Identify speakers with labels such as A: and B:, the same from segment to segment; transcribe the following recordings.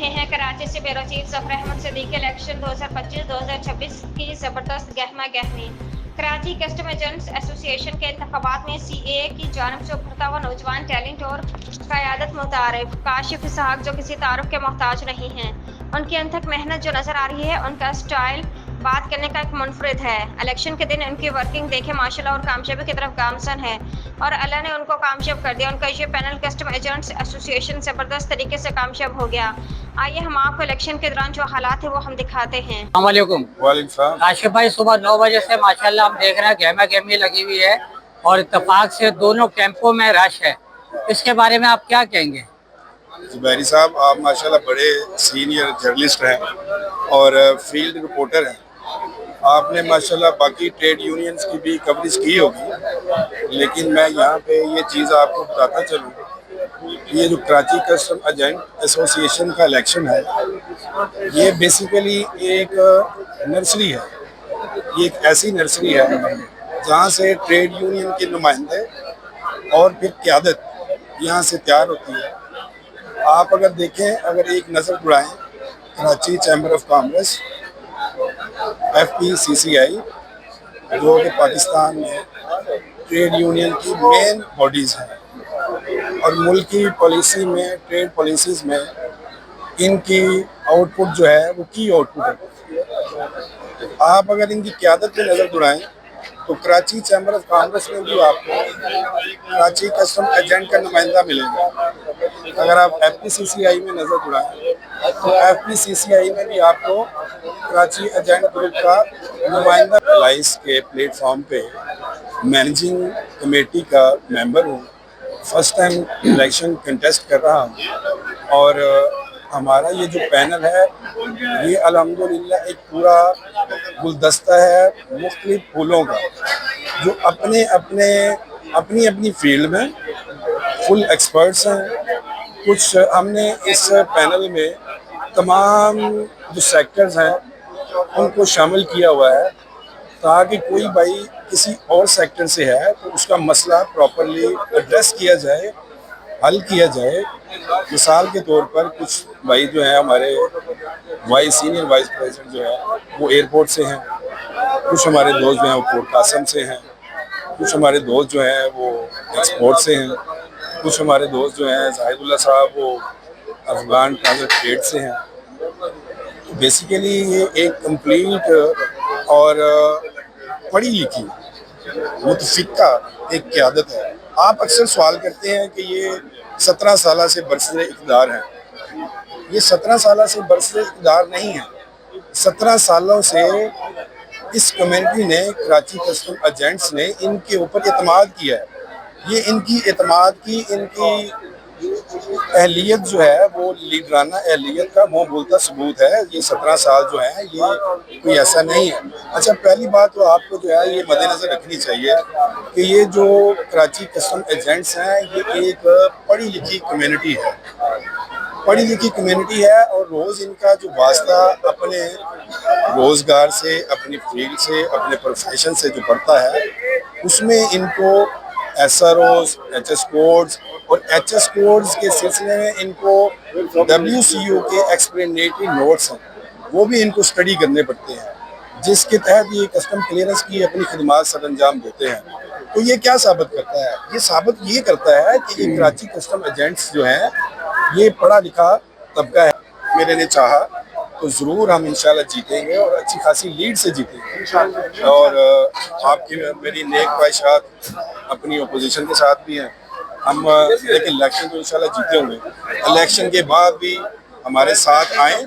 A: रहे हैं कराची से bureau chief Zafar Ahmed Siddiqui election 2025-2026 की ज़बरदस्त गहमा गहमी। कराची कस्टम एजेंट्स एसोसिएशन के इंतखाबात में CAA की जानिब से उभरता हुआ नौजवान टैलेंट और क़यादत मुतारिफ काशिफ इसहाक जो किसी तारुफ के मोहताज नहीं हैं। उनकी अनथक मेहनत जो नज़र आ रही है, उनका स्टाइल बात करने का एक मुनफरिद है। इलेक्शन के दिन उनकी वर्किंग देखे माशाल्लाह और कामयाबी की तरफ गामसन है और अल्लाह ने उनको कामयाब कर दिया। उनका ये पैनल कस्टम एजेंट्स एसोसिएशन ज़बरदस्त तरीके से कामयाब हो गया। आइए हम आपको इलेक्शन के दौरान जो हालात है वो हम दिखाते हैं।
B: वालेकुम
C: काशिफ भाई, सुबह 9 बजे से माशाल्लाह हम देख रहे हैं गहमा गहमी लगी हुई है और इत्तेफाक से दोनों कैंपों में रश है। इसके बारे में आप क्या कहेंगे?
B: जुबैरी साहब, आप माशाल्लाह बड़े सीनियर जर्नलिस्ट हैं और फील्ड रिपोर्टर हैं। आपने माशाल्लाह बाकी ट्रेड यूनियंस की भी कवरेज की होगी, लेकिन मैं यहाँ पे ये चीज़ आपको बताता चलूँ, ये जो कराची कस्टम एजेंट एसोसिएशन का इलेक्शन है, ये बेसिकली एक नर्सरी है। ये एक ऐसी नर्सरी है जहाँ से ट्रेड यूनियन के नुमाइंदे और फिर क़यादत यहाँ से तैयार होती है। आप अगर देखें, अगर एक नज़र उड़ाएं Karachi chamber of commerce FPCCI, जो कि पाकिस्तान में ट्रेड यूनियन की मेन बॉडीज़ हैं और मुल्क की पॉलिसी में, ट्रेड पॉलिसीज़ में इनकी आउटपुट जो है वो की आउटपुट है। आप अगर इनकी क़यादत पे नज़र दौड़ाएं तो कराची चैम्बर ऑफ कॉमर्स में भी आपको कराची कस्टम एजेंट का नुमाइंदा मिलेगा। अगर आप FPCCI में नज़र दौड़ाएं तो FPCCI में भी आपको कराची एजेंट ग्रुप का नुमाइंदा। लाइस के प्लेटफॉर्म पे मैनेजिंग कमेटी का मेंबर हूँ, फर्स्ट टाइम इलेक्शन कंटेस्ट कर रहा हूँ और हमारा ये जो पैनल है ये अल्हम्दुलिल्लाह एक पूरा गुलदस्ता है मुख्तलिफ फूलों का, जो अपने अपने अपनी अपनी फील्ड में फुल एक्सपर्ट्स हैं। कुछ हमने इस पैनल में तमाम जो सेक्टर्स हैं उनको शामिल किया हुआ है ताकि कोई भाई किसी और सेक्टर से है तो उसका मसला प्रॉपरली एड्रेस किया जाए, हल किया जाए। मिसाल के तौर पर कुछ भाई जो हैं हमारे सीनियर वाइस प्रेसिडेंट जो है वो एयरपोर्ट से हैं, कुछ हमारे दोस्त जो हैं वो पोर्ट कासम से हैं, कुछ हमारे दोस्त जो हैं वो एक्सपोर्ट से हैं, कुछ हमारे दोस्त जो हैं जाहिदुल्लाह साहब वो अफगान ट्रांजिट ट्रेड से हैं। तो बेसिकली ये एक कंप्लीट और पढ़ी लिखी मुतफिका एक क़यादत है। आप अक्सर सवाल करते हैं कि ये 17 साल से बरसरे इक़्तिदार हैं। ये 17 साल से बरसरे इक़्तिदार नहीं है। 17 सालों से इस कम्युनिटी ने, कराची कस्टम एजेंट्स ने इनके ऊपर एतमाद किया है। ये इनकी एतमाद की, इनकी अहलियत जो है वो लीडराना अहलियत का मुँह बोलता सबूत है। ये 17 साल जो है ये कोई ऐसा नहीं है। अच्छा, पहली बात तो आपको जो है ये मद्देनज़र रखनी चाहिए कि ये जो कराची कस्टम एजेंट्स हैं ये एक पढ़ी लिखी कम्युनिटी है, पढ़ी लिखी कम्युनिटी है और रोज़ इनका जो वास्ता अपने रोज़गार से, अपनी फील्ड से, अपने प्रोफेशन से जो बढ़ता है उसमें इनको SROs, HS कोड्स और HS कोड्स के सिलसिले में इनको WCO के एक्सप्लेनेटरी नोट्स हैं वो भी इनको स्टडी करने पड़ते हैं, जिसके तहत ये कस्टम क्लियरेंस की अपनी खिदमात सर अंजाम देते हैं। तो ये क्या साबित करता है? ये साबित ये करता है कि ये कराची कस्टम एजेंट्स जो हैं ये पढ़ा लिखा तबका है। मेरे ने चाहा तो ज़रूर हम इंशाल्लाह जीतेंगे और अच्छी खासी लीड से जीतेंगे। और आपकी मेरी नेक ख्वाहिशात अपनी अपोजिशन के साथ भी हैं। हम लेकिन इलेक्शन तो इंशाल्लाह जीते होंगे। इलेक्शन के बाद भी हमारे साथ आएँ,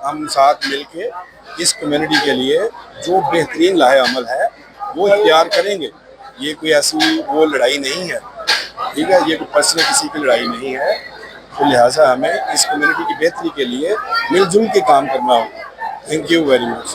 B: हम साथ मिल के इस कम्युनिटी के लिए जो बेहतरीन लाहे अमल है वो इख्तियार करेंगे। ये कोई ऐसी वो लड़ाई नहीं है, ठीक है, ये कोई पर्सनल किसी की लड़ाई नहीं है। तो लिहाजा हमें इस कम्युनिटी की बेहतरी के लिए मिलजुल के काम करना होगा। Thank you very much.